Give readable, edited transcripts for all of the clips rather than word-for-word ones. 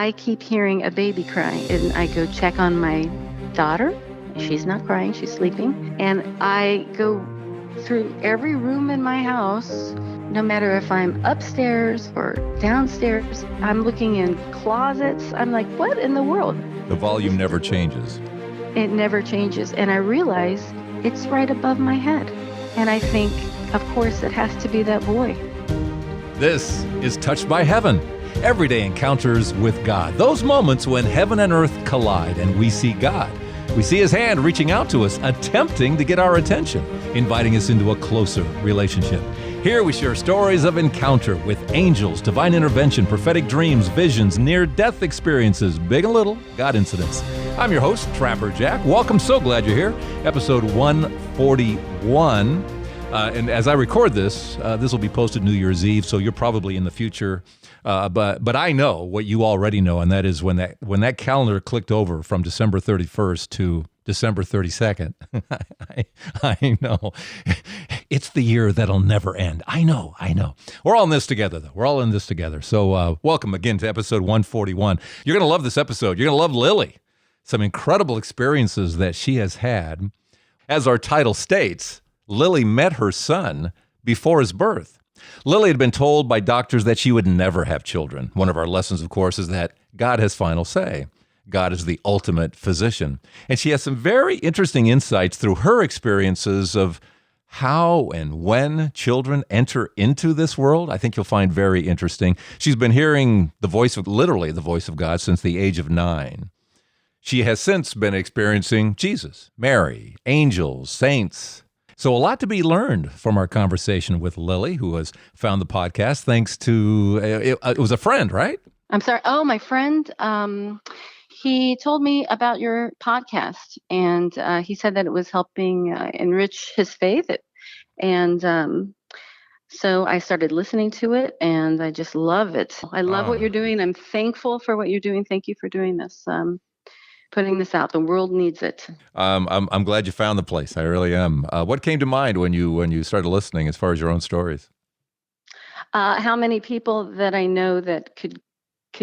I keep hearing a baby crying, and I go check on my daughter. She's not crying, she's sleeping. And I go through every room in my house, no matter if I'm upstairs or downstairs. I'm looking in closets. I'm like, what in the world? The volume never changes. It never changes. And I realize it's right above my head. And I think, of course, it has to be that boy. This is Touched by Heaven. Everyday encounters with God. Those moments when heaven and earth collide and we see God. We see His hand reaching out to us, attempting to get our attention, inviting us into a closer relationship. Here we share stories of encounter with angels, divine intervention, prophetic dreams, visions, near-death experiences, big and little, God incidents. I'm your host, Trapper Jack. Welcome, so glad you're here. Episode 141. And as I record this, this will be posted New Year's Eve, so you're probably in the future. But I know what you already know, and that is when that calendar clicked over from December 31st to December 32nd, I know. It's the year that'll never end. I know. We're all in this together, though. We're all in this together. So welcome again to episode 141. You're going to love this episode. You're going to love Lily. Some incredible experiences that she has had. As our title states, Lily met her son before his birth. Lily had been told by doctors that she would never have children. One of our lessons, of course, is that God has final say. God is the ultimate physician. And she has some very interesting insights through her experiences of how and when children enter into this world. I think you'll find very interesting. She's been hearing literally the voice of God since the age of 9. She has since been experiencing Jesus, Mary, angels, saints. So a lot to be learned from our conversation with Lily, who has found the podcast thanks to, it was a friend, right? I'm sorry. Oh, my friend, he told me about your podcast, and he said that it was helping enrich his faith. And so I started listening to it, and I just love it. I love what you're doing. I'm thankful for what you're doing. Thank you for doing this. Putting this out. The world needs it. I'm glad you found the place. I really am. What came to mind when you started listening as far as your own stories? How many people that I know that could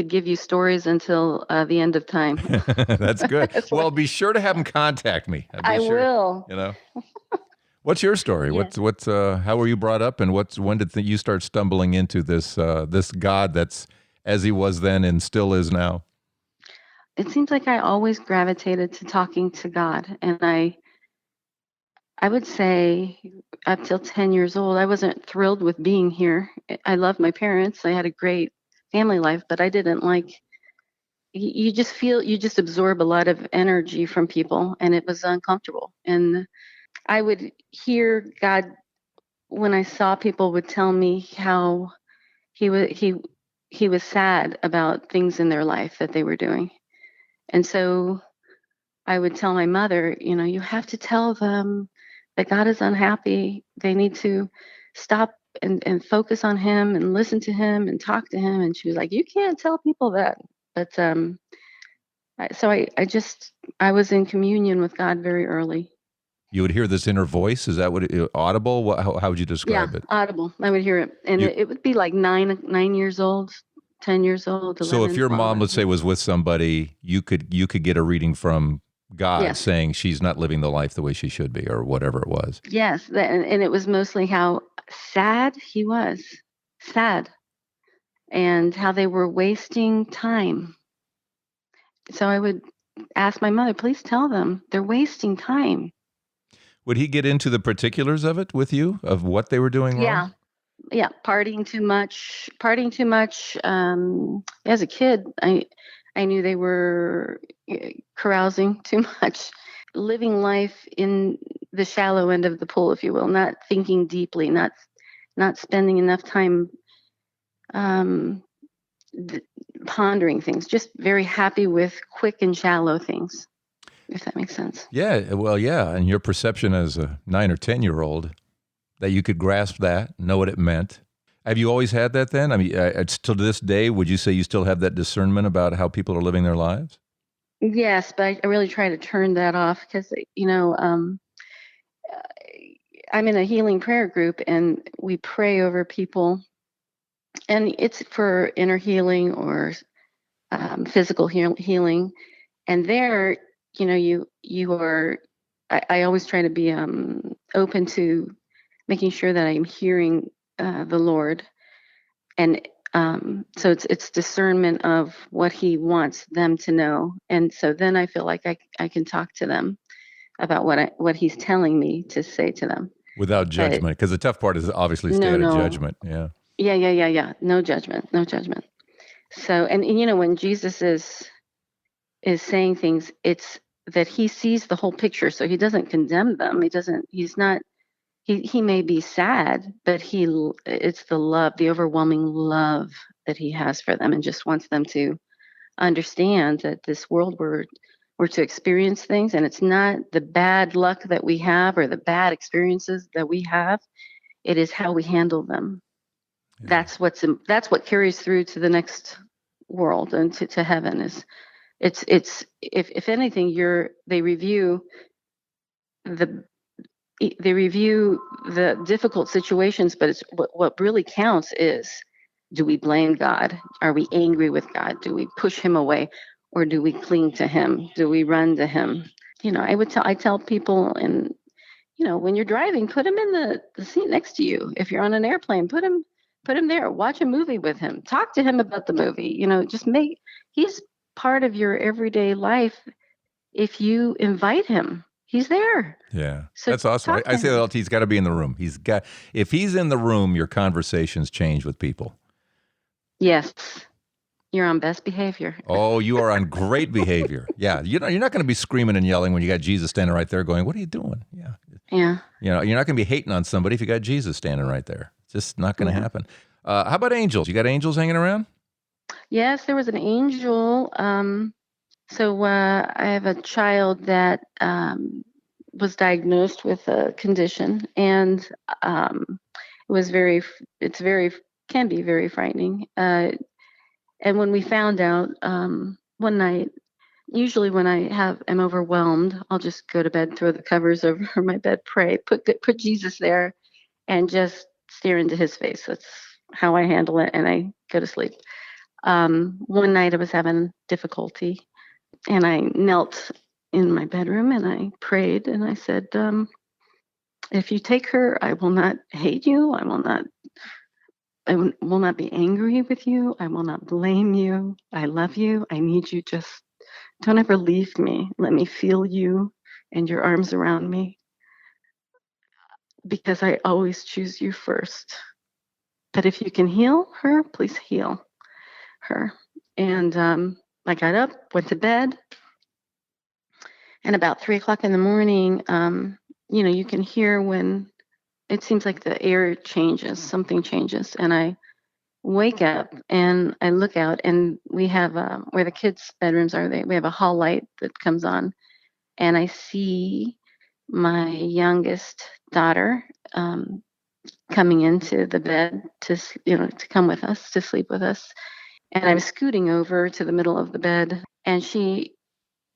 give you stories until the end of time. That's good. Well, be sure to have them contact me. I will. You know. What's your story? Yeah. What's how were you brought up, and when did you start stumbling into this God that's as He was then and still is now? It seems like I always gravitated to talking to God, and I would say up till 10 years old, I wasn't thrilled with being here. I loved my parents. I had a great family life, but I didn't like, you just absorb a lot of energy from people, and it was uncomfortable. And I would hear God when I saw people would tell me how he was sad about things in their life that they were doing. And so I would tell my mother, you have to tell them that God is unhappy. They need to stop and focus on Him and listen to Him and talk to Him. And she was like, you can't tell people that. But I was in communion with God very early. You would hear this inner voice. Is that audible? How would you describe it? Audible. I would hear it. And it would be like 9 years old. 10 years old. 11, so if your 12, mom, let's say, was with somebody, you could get a reading from God saying she's not living the life the way she should be, or whatever it was. Yes, and it was mostly how sad he was, and how they were wasting time. So I would ask my mother, please tell them they're wasting time. Would he get into the particulars of it with you, of what they were doing wrong? Yeah, partying too much. As a kid, I knew they were carousing too much, living life in the shallow end of the pool, if you will, not thinking deeply, not spending enough time pondering things, just very happy with quick and shallow things, if that makes sense. Yeah, well, yeah, and your perception as a 9 or 10-year-old, that you could grasp that, know what it meant. Have you always had that then? I mean, to this day, would you say you still have that discernment about how people are living their lives? Yes, but I really try to turn that off because, I'm in a healing prayer group and we pray over people, and it's for inner healing or physical healing. And there, you are. I always try to be open to making sure that I'm hearing the Lord, and so it's discernment of what He wants them to know, and so then I feel like I can talk to them about what He's telling me to say to them. Without But judgment, because the tough part is obviously stay no, out of no, judgment. Yeah. yeah, no judgment, no judgment. So, and when Jesus is saying things, it's that He sees the whole picture, so He doesn't condemn them. He's not. He may be sad, but it's the love, the overwhelming love that He has for them, and just wants them to understand that this world we're to experience things, and it's not the bad luck that we have or the bad experiences that we have. It is how we handle them. Yeah. That's what carries through to the next world and to heaven. Is it's if anything, they review the the difficult situations, but it's what really counts is, do we blame God? Are we angry with God? Do we push Him away, or do we cling to Him? Do we run to Him? I tell people, and when you're driving, put Him in the seat next to you. If you're on an airplane, put him there. Watch a movie with Him. Talk to Him about the movie. Just He's part of your everyday life. If you invite Him, He's there. Yeah, So that's awesome. talk I to say that Him. all. He's got to be in the room. If he's in the room, your conversations change with people. Yes, you're on best behavior. Oh, you are on great behavior. Yeah, you're not going to be screaming and yelling when you got Jesus standing right there going, "What are you doing?" Yeah. Yeah. You're not going to be hating on somebody if you got Jesus standing right there. It's just not going to Yeah. happen. How about angels? You got angels hanging around? Yes, there was an angel. So I have a child that was diagnosed with a condition, and it was it's very, can be very frightening. And when we found out one night, usually when am overwhelmed, I'll just go to bed, throw the covers over my bed, pray, put Jesus there, and just stare into His face. That's how I handle it, and I go to sleep. One night I was having difficulty, and I knelt in my bedroom and I prayed, and I said, if you take her, I will not hate you. I will not be angry with you. I will not blame you. I love you. I need you. Just don't ever leave me. Let me feel you and your arms around me, because I always choose you first. But if you can heal her, please heal her. And I got up, went to bed, and about 3 o'clock in the morning, you can hear when it seems like the air changes, something changes, and I wake up and I look out, and we have where the kids' bedrooms are. We have a hall light that comes on, and I see my youngest daughter coming into the bed to come with us, to sleep with us. And I'm scooting over to the middle of the bed, and she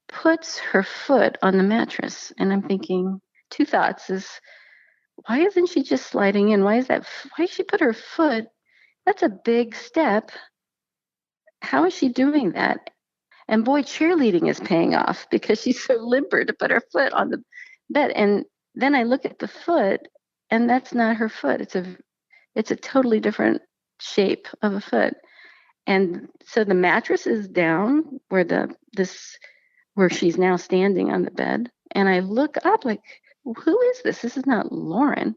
puts her foot on the mattress, and I'm thinking two thoughts: is, why isn't she just sliding in? Why did she put her foot? That's a big step. How is she doing that? And boy, cheerleading is paying off, because she's so limber to put her foot on the bed. And then I look at the foot, and that's not her foot. It's a totally different shape of a foot. And so the mattress is down where she's now standing on the bed. And I look up like, who is this? This is not Lauren.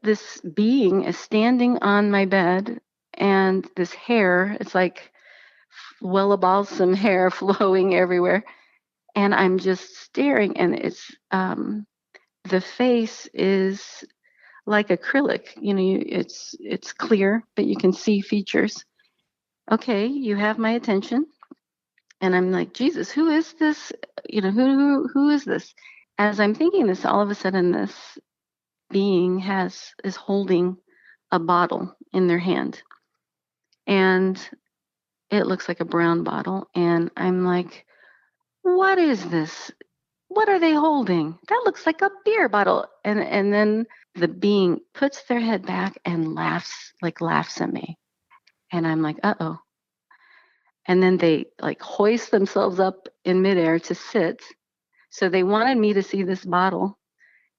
This being is standing on my bed, and this hair, it's like Wella balsam hair flowing everywhere. And I'm just staring, and the face is like acrylic. It's clear, but you can see features. Okay, you have my attention. And I'm like, Jesus, who is this? Who is this? As I'm thinking this, all of a sudden this being is holding a bottle in their hand. And it looks like a brown bottle. And I'm like, what is this? What are they holding? That looks like a beer bottle. And then the being puts their head back and laughs at me. And I'm like, uh-oh. and then they like hoist themselves up in midair to sit. So they wanted me to see this bottle.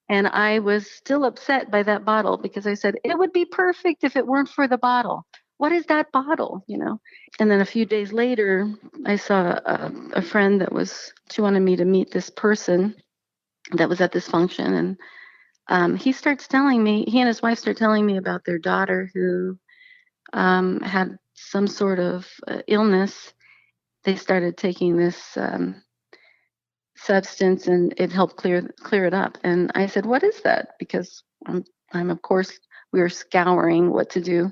And I was still upset by that bottle because I said, it would be perfect if it weren't for the bottle. What is that bottle? And then a few days later, I saw a friend she wanted me to meet this person that was at this function. And he and his wife start telling me about their daughter who had some sort of illness. They started taking this substance, and it helped clear it up. And I said, "What is that?" Because I'm of course we were scouring what to do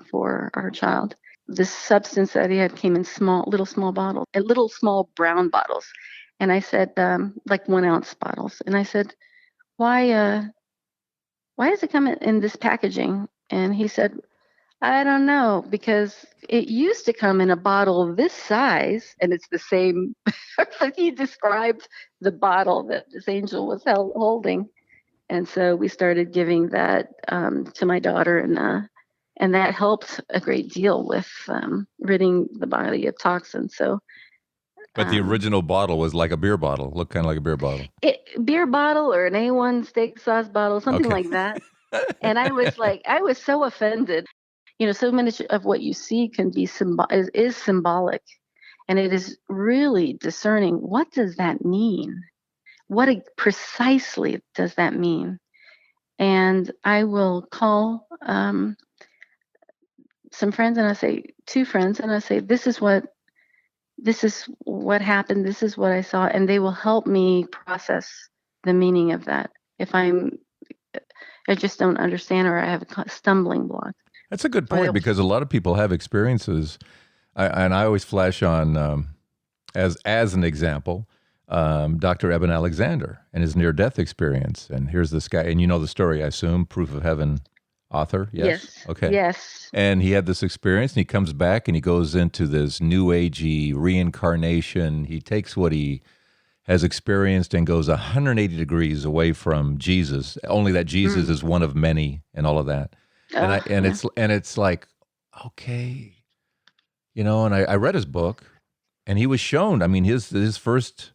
for our child. This substance that he had came in little small bottles, little small brown bottles, and I said, like 1 ounce bottles. And I said, why does it come in this packaging? And he said, I don't know, because it used to come in a bottle this size, and it's the same. He described the bottle that this angel was holding. And so we started giving that to my daughter, and that helped a great deal with ridding the body of toxins. So, But the original bottle was like a beer bottle, looked kind of like a beer bottle. Beer bottle or an A1 steak sauce bottle, something like that. And I was so offended. So much of what you see can be is symbolic, and it is really discerning. What does that mean? What precisely does that mean? And I will call some friends, and I say, 2 friends, and I say, this is what happened. This is what I saw, and they will help me process the meaning of that if I just don't understand, or I have a stumbling block. That's a good point, because a lot of people have experiences, and I always flash on, as an example, Dr. Eben Alexander and his near-death experience. And here's this guy, and you know the story, I assume, Proof of Heaven author? Yes. Okay. Yes. And he had this experience, and he comes back, and he goes into this new agey reincarnation. He takes what he has experienced and goes 180 degrees away from Jesus, only that Jesus is one of many and all of that. It's like, okay, and I read his book, and he was shown, I mean, his first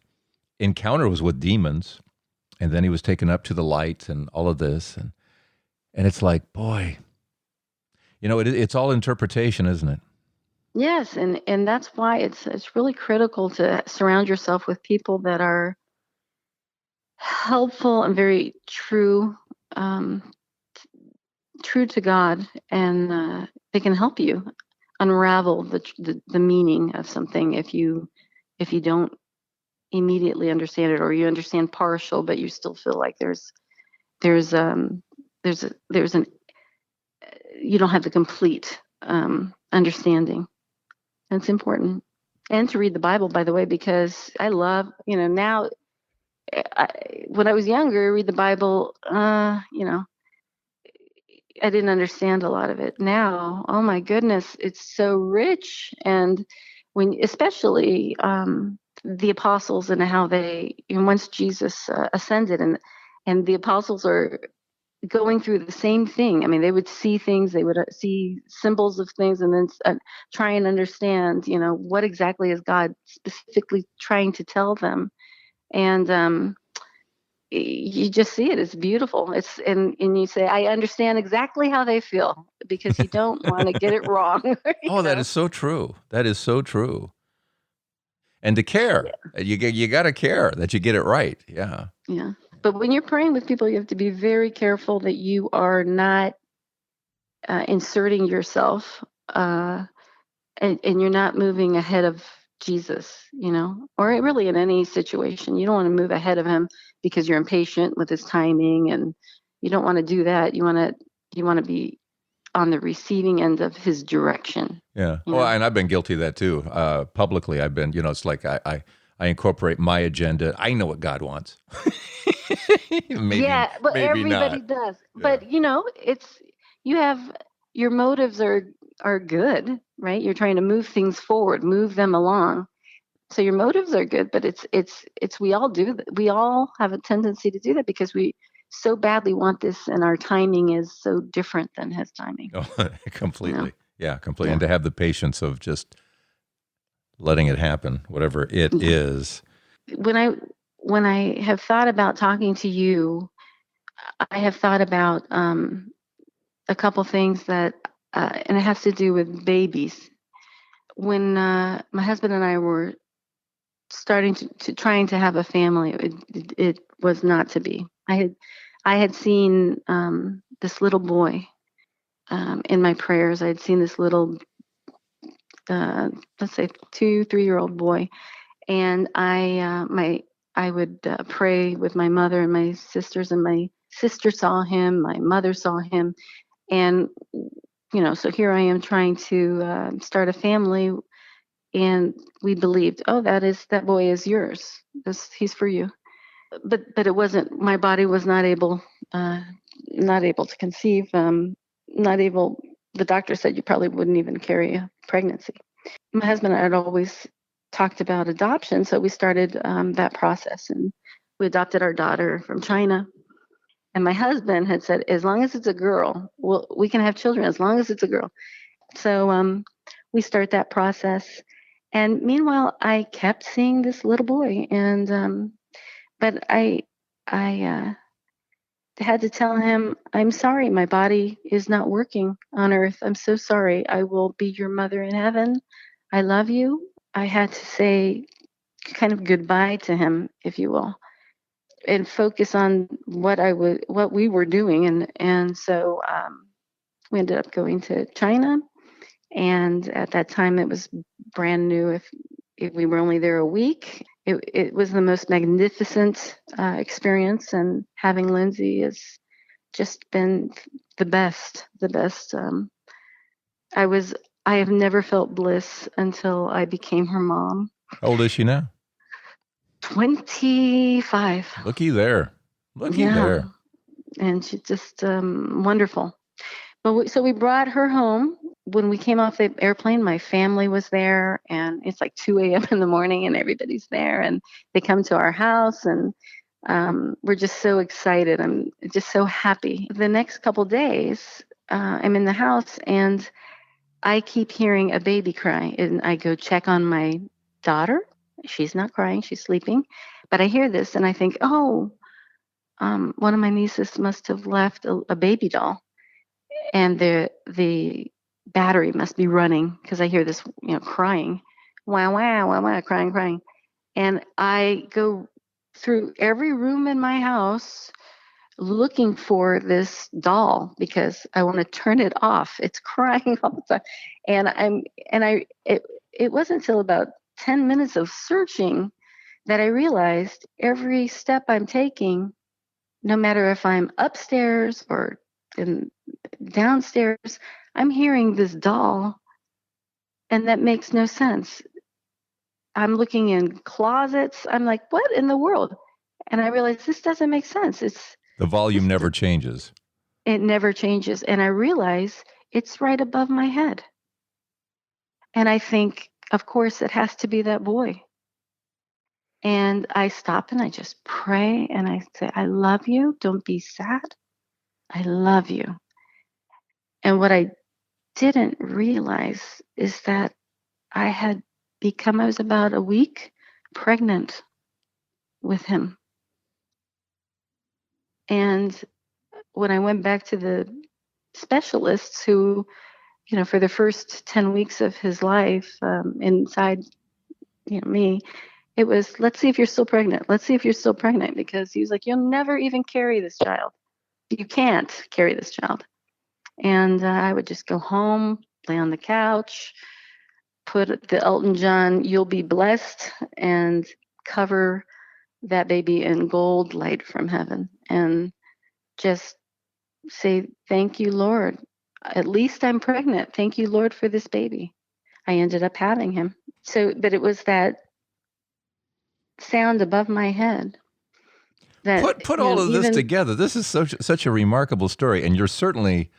encounter was with demons, and then he was taken up to the light and all of this, and it's like, boy, it's all interpretation, isn't it? Yes, and that's why it's really critical to surround yourself with people that are helpful and very true to God, and they can help you unravel the meaning of something if you don't immediately understand it, or you understand partial, but you still feel like there's you don't have the complete understanding. That's important. And to read the Bible, by the way, because I love, now, when I was younger, read the Bible, I didn't understand a lot of it. Now, oh my goodness, it's so rich. And especially the apostles, and how once Jesus ascended, and the apostles are going through the same thing. I mean, they would see things, they would see symbols of things, and then try and understand, what exactly is God specifically trying to tell them. And you just see it. It's beautiful. And you say, I understand exactly how they feel, because you don't want to get it wrong. Oh, that is so true. That is so true. And to care, you got to care that you get it right. Yeah. Yeah. But when you're praying with people, you have to be very careful that you are not inserting yourself, and you're not moving ahead of Jesus, or really in any situation. You don't want to move ahead of him because you're impatient with his timing, and you don't want to do that. You want to be on the receiving end of his direction. Yeah. Well, and I've been guilty of that too. Publicly, I've been, it's like I incorporate my agenda. I know what God wants. Maybe, yeah, but maybe everybody not. does. Yeah. But your motives are good, right? You're trying to move things forward, move them along. So your motives are good, but it's we all do that. We all have a tendency to do that because we so badly want this, and our timing is so different than his timing. Oh, completely. Yeah, completely. Yeah. And to have the patience of just letting it happen, whatever it is. When I when I have thought about talking to you, I have thought about a couple things that, and it has to do with babies. When my husband and I were starting to trying to have a family, it was not to be. I had seen this little boy in my prayers. I had seen this little, let's say, 2, 3 year old boy, and I would pray with my mother and my sisters, and my sister saw him, my mother saw him, and so here I am trying to start a family, and we believed, oh, that boy is yours. He's for you. But it wasn't. My body was uh, not able to conceive. Not able. The doctor said you probably wouldn't even carry a pregnancy. My husband and I had always talked about adoption, so we started that process, and we adopted our daughter from China. And my husband had said, as long as it's a girl, we can have children as long as it's a girl. So we start that process. And meanwhile, I kept seeing this little boy, and but I had to tell him, I'm sorry, my body is not working on earth. I'm so sorry. I will be your mother in heaven. I love you. I had to say kind of goodbye to him, if you will, and focus on what we were doing, and so we ended up going to China, and at that time it was brand new. If we were only there a week, it was the most magnificent experience, and having Lindsay has just been the best. I have never felt bliss until I became her mom. How old is she now? 25. Looky there. Looky Yeah, there. and she's just wonderful. But so we brought her home. When we came off the airplane, my family was there, and it's like 2 a.m. in the morning, and everybody's there, and they come to our house, and we're just so excited. I'm just so happy. The next couple days, I'm in the house, and I keep hearing a baby cry, and I go check on my daughter. She's not crying; she's sleeping. But I hear this, and I think, oh, one of my nieces must have left a baby doll, and the battery must be running because I hear this, crying, wow, wow, wow, wow, crying, crying, and I go through every room in my house looking for this doll because I want to turn it off. It's crying all the time, and it wasn't until about 10 minutes of searching that I realized every step I'm taking, no matter if I'm upstairs or in downstairs, I'm hearing this doll, and that makes no sense. I'm looking in closets. I'm like, what in the world? And I realize this doesn't make sense. The volume This, never changes. it never changes. And I realize it's right above my head. And I think, of course, it has to be that boy. And I stop and I just pray and I say, I love you. Don't be sad. I love you. And what I didn't realize is that I was about a week pregnant with him. And when I went back to the specialists who, for the first 10 weeks of his life, inside, me, it was, let's see if you're still pregnant. Let's see if you're still pregnant, because he was like, you'll never even carry this child. You can't carry this child. And I would just go home, lay on the couch, put the Elton John "You'll Be Blessed" and cover that baby in gold light from heaven, and just say, thank you, Lord. At least I'm pregnant. Thank you, Lord, for this baby. I ended up having him. So, but it was that sound above my head that, Put all of this even, together. This is such a remarkable story, and you're certainly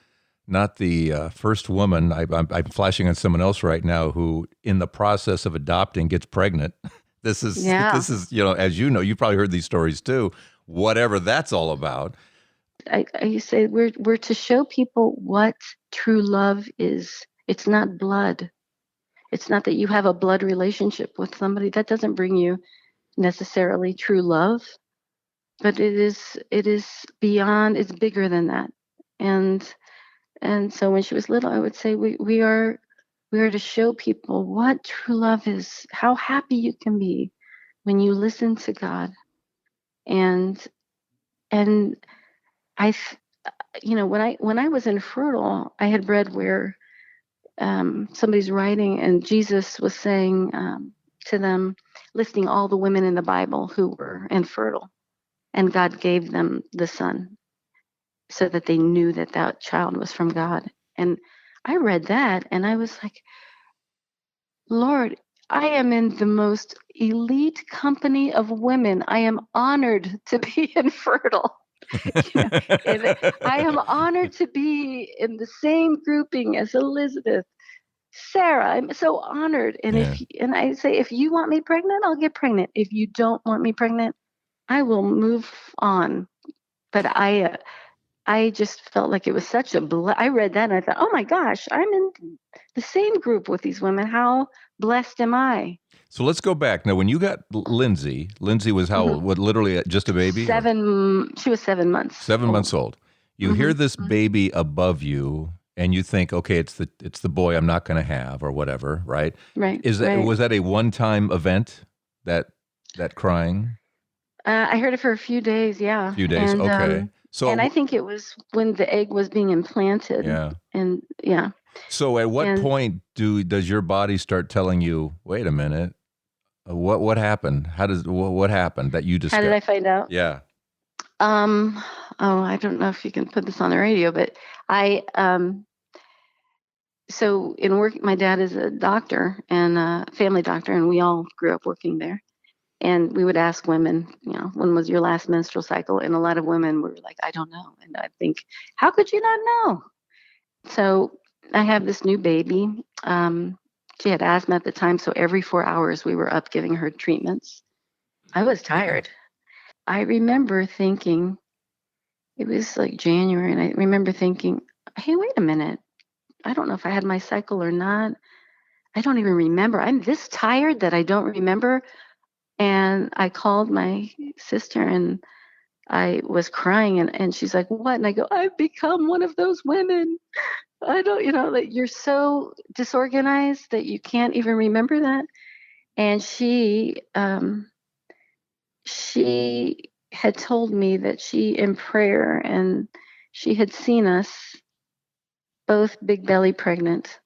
not the first woman. I'm flashing on someone else right now who, in the process of adopting, gets pregnant. This is yeah, as you know, you've probably heard these stories too. Whatever that's all about. I say we're to show people what true love is. It's not blood. It's not that you have a blood relationship with somebody. That doesn't bring you necessarily true love, but it is beyond, it's bigger than that. And so when she was little, I would say we are to show people what true love is, how happy you can be when you listen to God. And and I when I was infertile, I had read where somebody's writing, and Jesus was saying to them, listing all the women in the Bible who were infertile, and God gave them the son so that they knew that that child was from God. And I read that, and I was like, Lord, I am in the most elite company of women. I am honored to be infertile. You know, and I am honored to be in the same grouping as Elizabeth, Sarah. I'm so honored. And Yeah. and I say, if you want me pregnant, I'll get pregnant. If you don't want me pregnant, I will move on. But I just felt like it was such a I read that and I thought, oh my gosh, I'm in the same group with these women. How blessed am I? So let's go back. Now, when you got Lindsay was how old? Hmm. What, literally just a baby? Or She was 7 months 7 months old. old. You Hmm. hear this baby above you and you think, okay, it's the boy I'm not going to have or whatever, right? Right, Was right. that a one-time event, that crying? I heard it for a few days, yeah, Few days. and Okay. and I So, think it was when the egg was being implanted, yeah. and yeah, So at what and point does your body start telling you, wait a minute, what happened? What happened that you how did discovered? I find out? Yeah. Um, oh, I don't know if you can put this on the radio, but I so in work, my dad is a doctor and a family doctor, and we all grew up working there. And we would ask women, when was your last menstrual cycle? And a lot of women were like, I don't know. And I think, how could you not know? So I have this new baby. She had asthma at the time, so every 4 hours we were up giving her treatments. I was tired. I remember thinking, it was like January, and I remember thinking, hey, wait a minute. I don't know if I had my cycle or not. I don't even remember. I'm this tired that I don't remember. And I called my sister and I was crying, and she's like, what? And I go, I've become one of those women. I don't, that you're so disorganized that you can't even remember that. And she had told me that she, in prayer, and she had seen us both big belly pregnant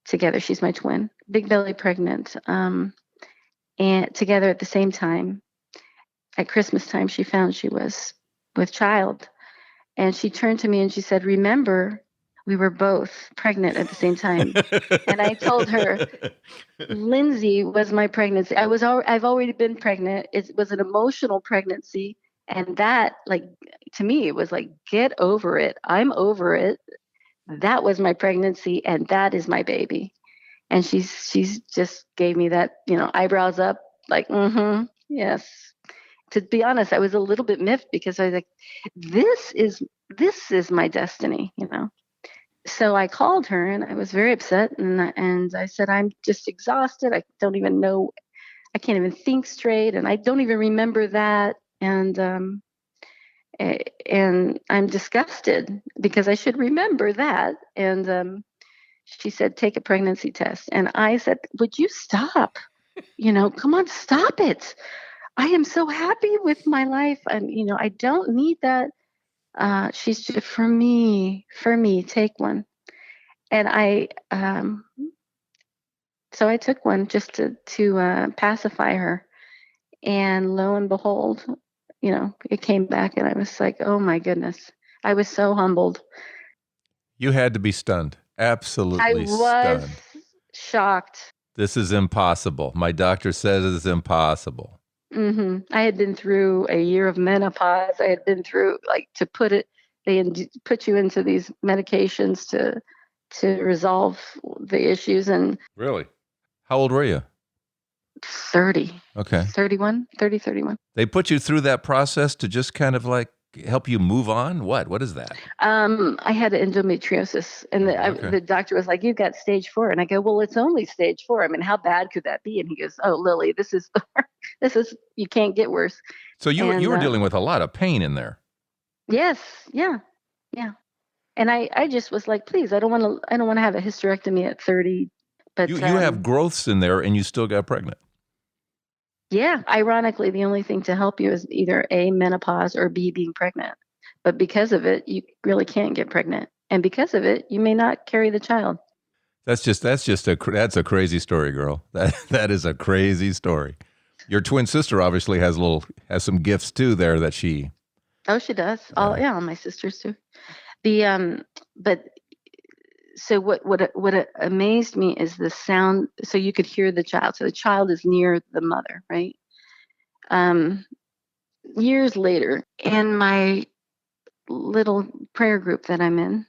together. She's my twin, big belly pregnant, and together at the same time. At Christmas time, she found she was with child. And she turned to me and she said, remember, we were both pregnant at the same time. And I told her, Lindsay was my pregnancy. I've already been pregnant. It was an emotional pregnancy. And that, like, to me, it was like, get over it. I'm over it. That was my pregnancy, and that is my baby. And she's just gave me that, eyebrows up, like, yes. To be honest, I was a little bit miffed because I was like, this is my destiny. So I called her and I was very upset, and I said, I'm just exhausted. I don't even know. I can't even think straight, and I don't even remember that. And I'm disgusted because I should remember that. And she said, take a pregnancy test. And I said, would you stop? Come on, stop it. I am so happy with my life, and I don't need that. She's just, for me, take one. And so I took one just to pacify her, and lo and behold, it came back, and I was like, oh my goodness, I was so humbled. You had to be stunned. I Absolutely was stunned. shocked. This is impossible. My doctor says it's impossible. I had been through a year of menopause. I had been through, like, they put you into these medications to resolve the issues. And Really? How old were you? 30, Okay. 31, 30, 31. They put you through that process to just kind of like help you move on? What is that? I had endometriosis, and Okay. the doctor was like, "You've got stage 4," and I go, "Well, it's only stage 4. I mean, how bad could that be?" And he goes, "Oh, Lily, this is this is you can't get worse." So you And were dealing with a lot of pain in there. yes, yeah, yeah. And I just was like, "Please, I don't want to have a hysterectomy at 30." But You have growths in there, and you still got pregnant. yeah, ironically, the only thing to help you is either A, menopause, or B, being pregnant. But because of it, you really can't get pregnant. And because of it, you may not carry the child. That's a crazy story, girl. That is a crazy story. Your twin sister obviously has some gifts too there that she. Oh, she does. Yeah. All my sisters too. The but so what amazed me is the sound. So you could hear the child. So the child is near the mother, right? Um, Years later, in my little prayer group that I'm in,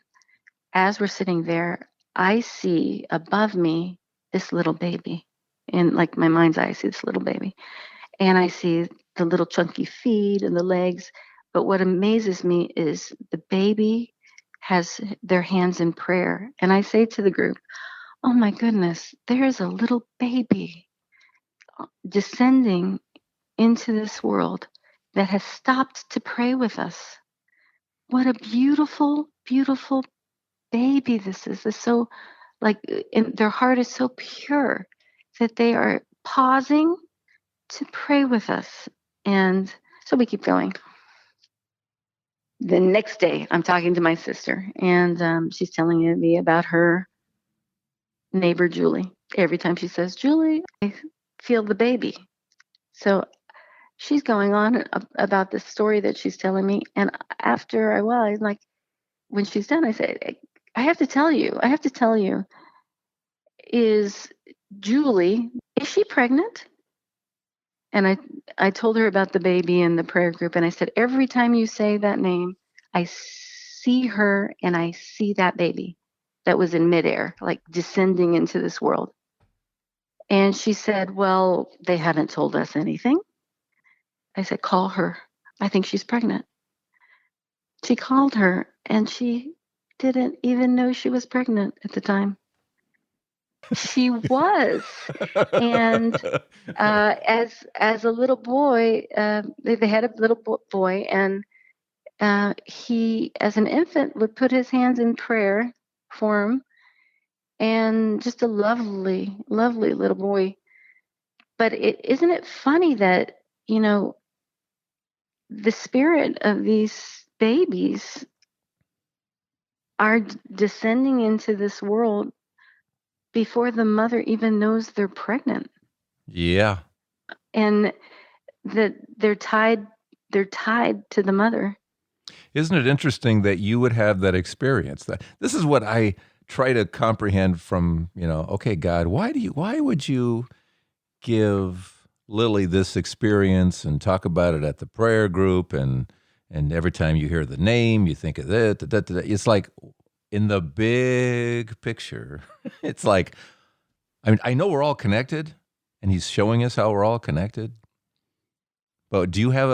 as we're sitting there, I see above me this little baby. In like my mind's eye, I see this little baby. And I see the little chunky feet and the legs. But what amazes me is the baby has their hands in prayer. And I say to the group, "Oh my goodness, there's a little baby descending into this world that has stopped to pray with us. What a beautiful, beautiful baby this is." It's so like, and their heart is so pure that they are pausing to pray with us. And so we keep going. The next day, I'm talking to my sister, and she's telling me about her neighbor, Julie. Every time she says, "Julie, I feel the baby." So she's going on about this story that she's telling me. And after a while, I'm like, when she's done, I say, I have to tell you, is Julie, is she pregnant? And I told her about the baby and the prayer group. And I said, every time you say that name, I see her and I see that baby that was in midair, like descending into this world. And she said, well, they haven't told us anything. I said, call her. I think she's pregnant. She called her and she didn't even know she was pregnant at the time. She was. And as a little boy, they had a little boy, and he, as an infant, would put his hands in prayer for him, and just a lovely, lovely little boy. But isn't it funny that the spirit of these babies are descending into this world before the mother even knows they're pregnant, Yeah. and that they're tied to the mother. Isn't it interesting that you would have that experience? This is what I try to comprehend from, okay, God, why would you give Lily this experience and talk about it at the prayer group, and every time you hear the name, you think of it. It's like in the big picture, it's like, I mean, I know we're all connected, and he's showing us how we're all connected. But do you have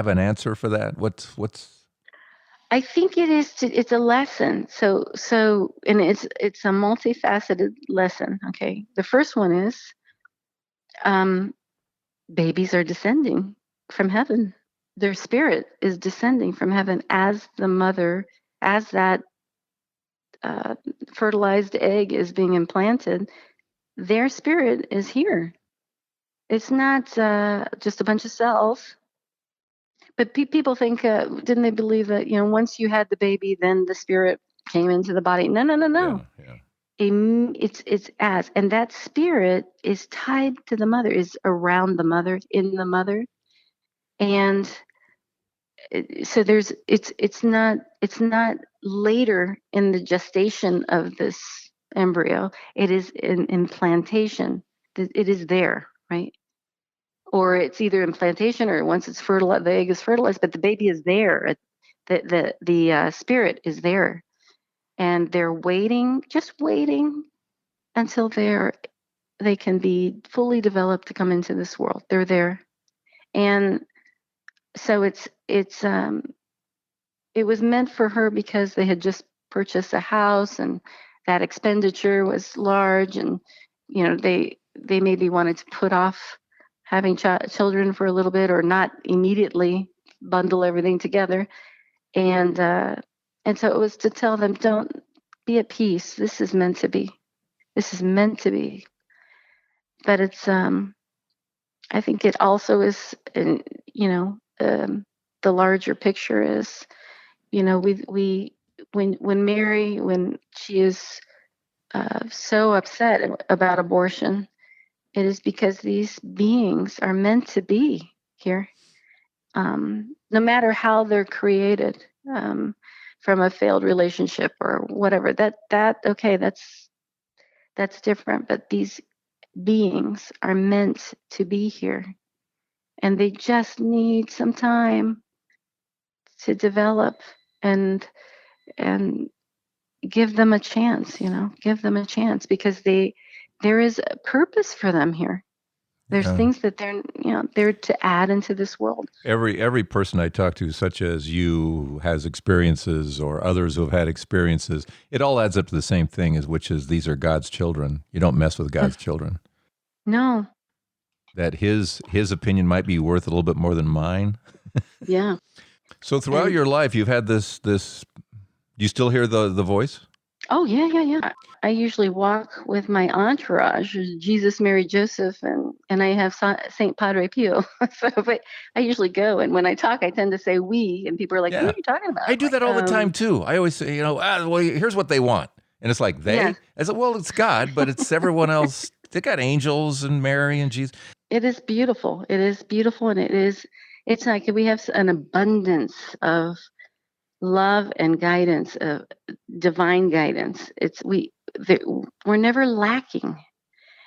an answer for that? What's I think it's a lesson. And it's a multifaceted lesson. Okay. The first one is, um, babies are descending from heaven. Their spirit is descending from heaven as the mother, as that uh, fertilized egg is being implanted. Their spirit is here. It's not just a bunch of cells. But people think, didn't they believe that, once you had the baby, then the spirit came into the body? No, no, no, no. yeah, yeah. It's as, and that spirit is tied to the mother, is around the mother, in the mother. And so it's not later in the gestation of this embryo. It is in implantation. It is there, right? Or it's either implantation, or once it's fertilized, the egg is fertilized, but the baby is there. The spirit is there, and they're waiting, just waiting until they can be fully developed to come into this world. They're there, and so it's it was meant for her because they had just purchased a house, and that expenditure was large, and they maybe wanted to put off having children for a little bit, or not immediately bundle everything together. And uh and so it was to tell them, don't, be at peace. This is meant to be. This is meant to be. But it's I think it also is, the larger picture is, we when Mary, when she is so upset about abortion, it is because these beings are meant to be here, no matter how they're created, from a failed relationship or whatever. Okay, that's different. But these beings are meant to be here, and they just need some time to develop, and and give them a chance. Give them a chance, because there is a purpose for them here. There's Yeah. things that they're to add into this world. Every person I talk to, such as you, has experiences, or others who have had experiences. It all adds up to the same thing, which is these are God's children. You don't mess with God's children. No. That his opinion might be worth a little bit more than mine. Yeah. So throughout And your life, you've had this. You still hear the voice? oh, yeah. I usually walk with my entourage, Jesus, Mary, Joseph, and I have Saint Padre Pio. But I usually go, and when I talk, I tend to say we, and people are like, "Who Yeah, are you talking about?" I I'm do like, that all the time too. I always say, well, here's what they want, and it's like yeah, they. I said, well, it's God, but it's everyone else. They got angels and Mary and Jesus. it is beautiful. It is beautiful, and it's like we have an abundance of love and guidance, of divine guidance. We're never lacking.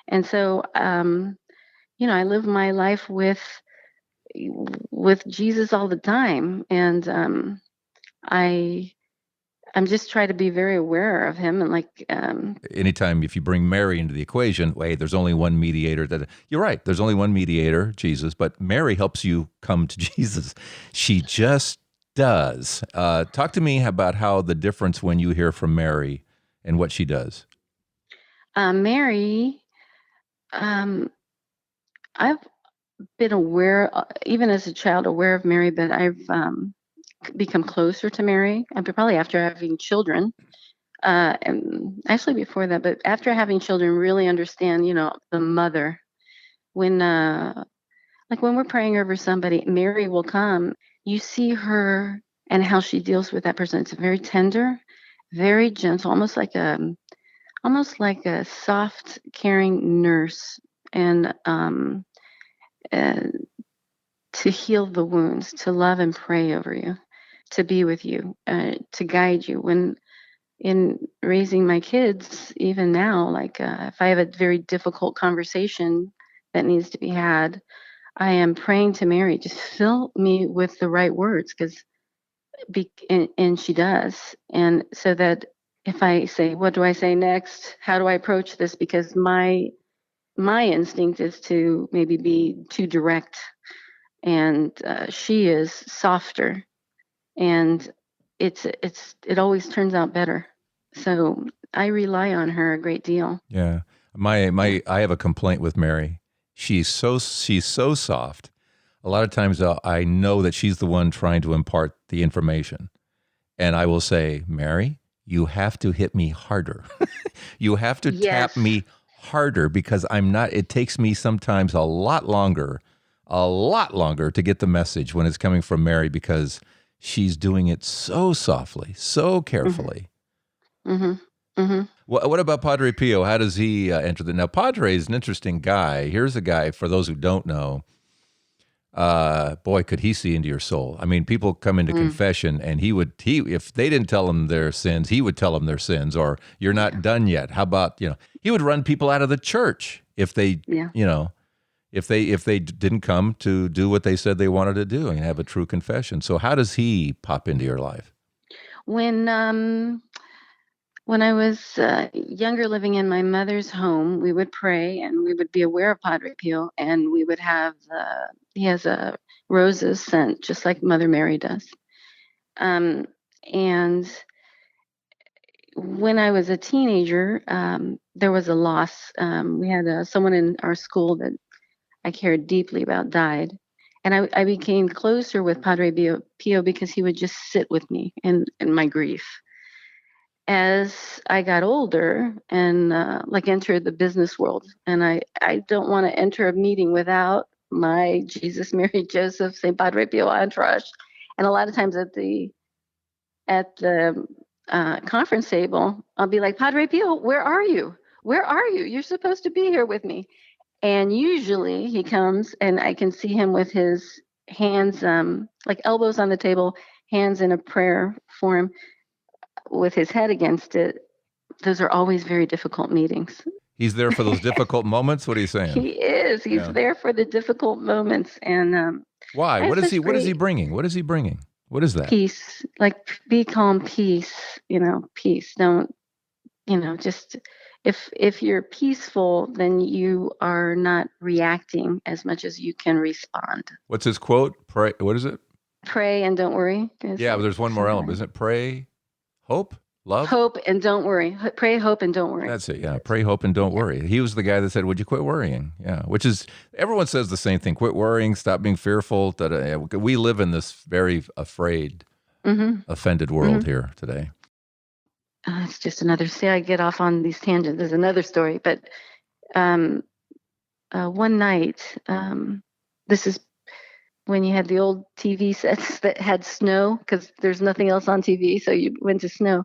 And so, I live my life with Jesus all the time, and I I'm just trying to be very aware of him, and like, Anytime if you bring Mary into the equation, wait, there's only one mediator. That you're right. There's only one mediator, Jesus, but Mary helps you come to Jesus. She just does. Talk to me about how the difference when you hear from Mary and what she does. Mary. I've been aware, even as a child, aware of Mary, but I've become closer to Mary, and probably after having children. And actually before that, but after having children, really understand, the mother. When, like when we're praying over somebody, Mary will come. You see her and how she deals with that person. It's very tender, very gentle, almost like a soft, caring nurse, and uh, to heal the wounds, to love and pray over you, to be with you, to guide you. When in raising my kids, even now, like, if I have a very difficult conversation that needs to be had, I am praying to Mary, just fill me with the right words, and she does. And so that if I say, what do I say next? How do I approach this? Because my instinct is to maybe be too direct, and she is softer, and it always turns out better. So I rely on her a great deal. Yeah. Yeah. I have a complaint with Mary. She's so soft. A lot of times I know that she's the one trying to impart the information. And I will say, Mary, you have to hit me harder. You have to tap Yes. me harder, because I'm not, it takes me sometimes a lot longer to get the message when it's coming from Mary, because she's doing it so softly, so Mhm. carefully. Mhm. Mhm. What about Padre Pio? How does he enter the? Now, Padre is an interesting guy. Here's a guy, for those who don't know. Boy, could he see into your soul. I mean, people come into Mm. confession, and he if they didn't tell them their sins, he would tell them their sins, or you're not Yeah. done yet. How about, he would run people out of the church if they, Yeah. if they didn't come to do what they said they wanted to do and have a true confession. So how does he pop into your life? When um when I was younger, living in my mother's home, we would pray, and we would be aware of Padre Pio, and we would have he has a roses sent just like Mother Mary does. And when I was a teenager, there was a loss. We had someone in our school that I cared deeply about died. And I became closer with Padre Pio because he would just sit with me in my grief. As I got older and like entered the business world, and I don't want to enter a meeting without my Jesus, Mary, Joseph, St. Padre Pio entourage. And a lot of times at the conference table, I'll be like, Padre Pio, where are you? Where are you? You're supposed to be here with me. And usually he comes and I can see him with his hands, like elbows on the table, hands in a prayer form with his head against it. Those are always very difficult meetings. He's there for those difficult moments? What are you saying? He is. He's there for the difficult moments. And why? What is he bringing? What is he bringing? What is that? Peace. Like, be calm, peace. Peace. Don't, just if you're peaceful, then you are not reacting as much as you can respond. What's his quote? Pray. What is it? Pray and don't worry. Yeah, but there's one more element. Isn't it pray, hope, love? Hope and don't worry. Pray, hope, and don't worry. That's it, yeah. Pray, hope, and don't worry. He was the guy that said, would you quit worrying? Yeah, which is, everyone says the same thing. Quit worrying, stop being fearful. We live in this very afraid, offended world here today. It's just another, I get off on these tangents. There's another story. But one night, this is when you had the old TV sets that had snow, because there's nothing else on TV, so you went to snow.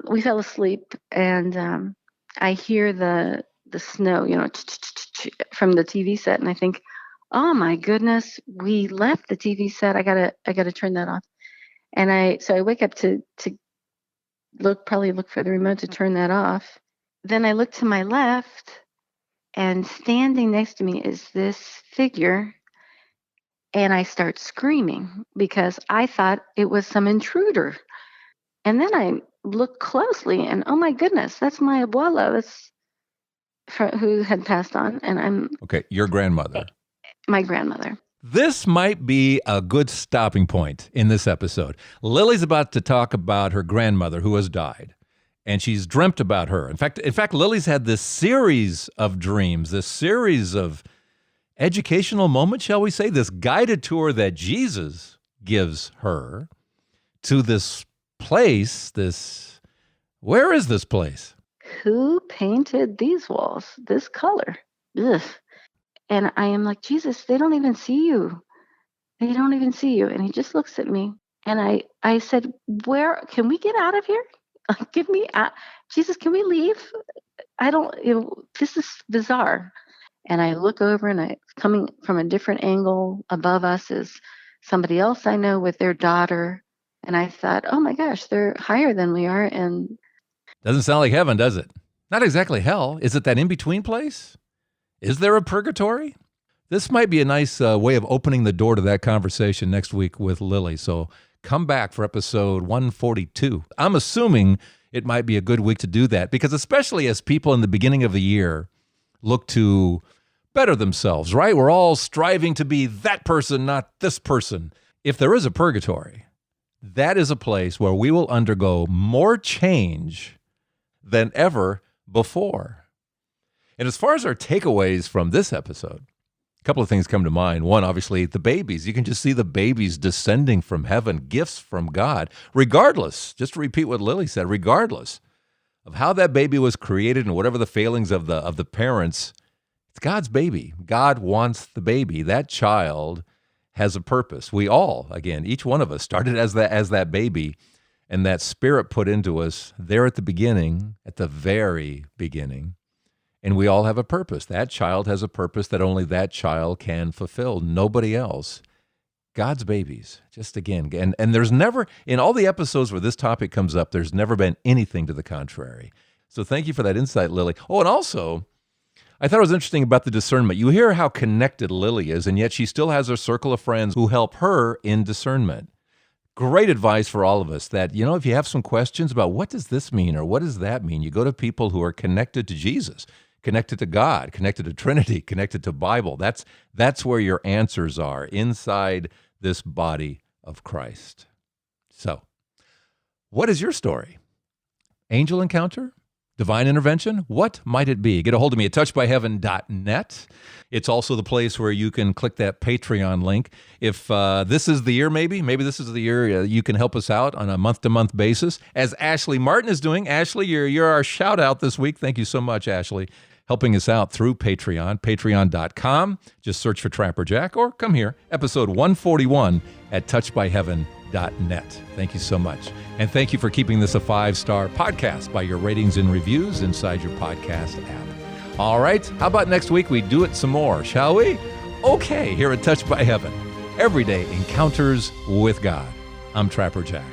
We fell asleep, and I hear the snow, from the TV set, and I think, oh my goodness, we left the TV set. I gotta turn that off. And I wake up to look for the remote to turn that off. Then I look to my left, and standing next to me is this figure. And I start screaming because I thought it was some intruder. And then I look closely, and oh my goodness, that's my abuela, who had passed on. And okay, your grandmother. My grandmother. This might be a good stopping point in this episode. Lily's about to talk about her grandmother who has died, and she's dreamt about her. In fact, Lily's had this series of dreams, this series of educational moment, shall we say, this guided tour that Jesus gives her to this place, where is this place? Who painted these walls this color? Ugh. And I am like, Jesus, they don't even see you. They don't even see you. And he just looks at me. And I said, where, can we get out of here? Give me out. Jesus, can we leave? This is bizarre. And I look over, and coming from a different angle above us is somebody else I know with their daughter. And I thought, oh my gosh, they're higher than we are. And doesn't sound like heaven, does it? Not exactly hell. Is it that in-between place? Is there a purgatory? This might be a nice way of opening the door to that conversation next week with Lily. So come back for episode 142. I'm assuming it might be a good week to do that, because especially as people in the beginning of the year look to better themselves, right? We're all striving to be that person, not this person. If there is a purgatory, that is a place where we will undergo more change than ever before. And as far as our takeaways from this episode, a couple of things come to mind. One, obviously, the babies. You can just see the babies descending from heaven, gifts from God, regardless, just to repeat what Lily said, regardless of how that baby was created and whatever the failings of the parents, it's God's baby. God wants the baby. That child has a purpose. We all, again, each one of us started as that baby, and that spirit put into us there at the beginning, at the very beginning. And we all have a purpose. That child has a purpose that only that child can fulfill. Nobody else. God's babies. Just again, and there's never, in all the episodes where this topic comes up, there's never been anything to the contrary. So thank you for that insight, Lily. Oh, and also, I thought it was interesting about the discernment. You hear how connected Lily is, and yet she still has her circle of friends who help her in discernment. Great advice for all of us that, if you have some questions about what does this mean or what does that mean, you go to people who are connected to Jesus, connected to God, connected to Trinity, connected to Bible. That's where your answers are, inside this body of Christ. So What is your story? Angel encounter? Divine intervention? What might it be? Get a hold of me at touchedbyheaven.net. It's also the place where you can click that Patreon link. If this is the year, maybe this is the year you can help us out on a month-to-month basis, as Ashley Martin is doing. Ashley, you're our shout-out this week. Thank you so much, Ashley, helping us out through Patreon, patreon.com. Just search for Trapper Jack, or come here, episode 141 at touchedbyheaven.net. Thank you so much. And thank you for keeping this a 5-star podcast by your ratings and reviews inside your podcast app. All right, how about next week we do it some more, shall we? Okay, here at Touched by Heaven, everyday encounters with God. I'm Trapper Jack.